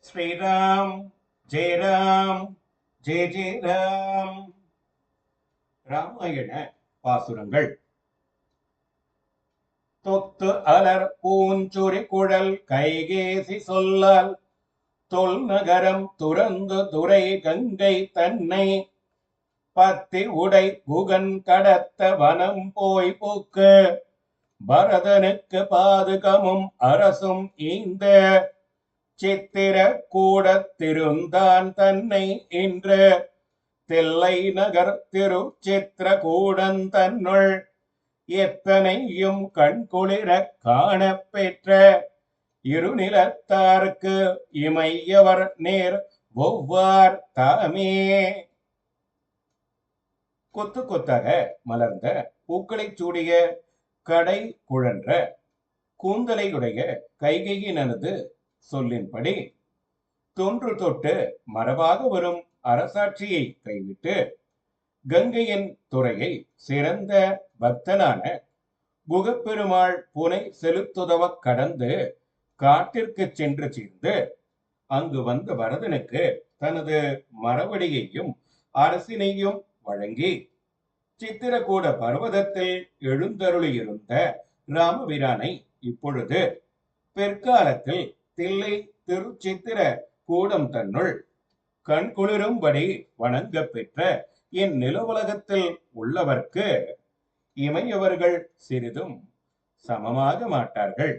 ஸ்ரீராம் ஜெய ராம் ஜெய ஜெய ராம். ராமாயண பாசுரங்கள். தொத்து அலர் பூஞ்சுரி குழல் கைகேசி சொல்லால் தொல் நகரம் துறந்து துறை கங்கை தன்னை பத்தி உடை புகன் கடத்த வனம் போய் பூக்க பரதனுக்கு பாதுகமும் அரசும் ஈந்த சித்திர கூடத்திருந்தான் தன்னை இன்று தில்லை நகர் திரு சித்திர கூடன் தன்னுள் எத்தனையும் கண்குளிர காண பெற்ற இருநிலத்தார்க்கு இமையவர் நேர் ஒவ்வார் தாமே. கொத்து கொத்தாக மலர்ந்த பூக்களைச் சூடிய கடை குழன்ற கூந்தலையுடைய கைகையினது சொல்லின்படி தொன்று தொட்டு மரபாக வரும் அரசாட்சியை கைவிட்டு கங்கையின் துறையை சிறந்த பக்தனான குகப்பெருமாள் புனை செலுத்துதவ கடந்து காட்டிற்கு சென்று சேர்ந்து அங்கு வந்த பரதனுக்கு தனது மரவடியையும் அரசினையும் வழங்கி சித்திரக்கூட பர்வதத்தில் எழுந்தருளியிருந்த ராமபிரானை இப்பொழுது பிற்காலத்தில் தில்லை திருச்சித்திர கூடம் தன்னுள் கண்குளிரும்படி வணங்க பெற்ற என் நிலவுலகத்தில் உள்ளவர்க்கு இமையவர்கள் சிறிதும் சமமாக மாட்டார்கள்.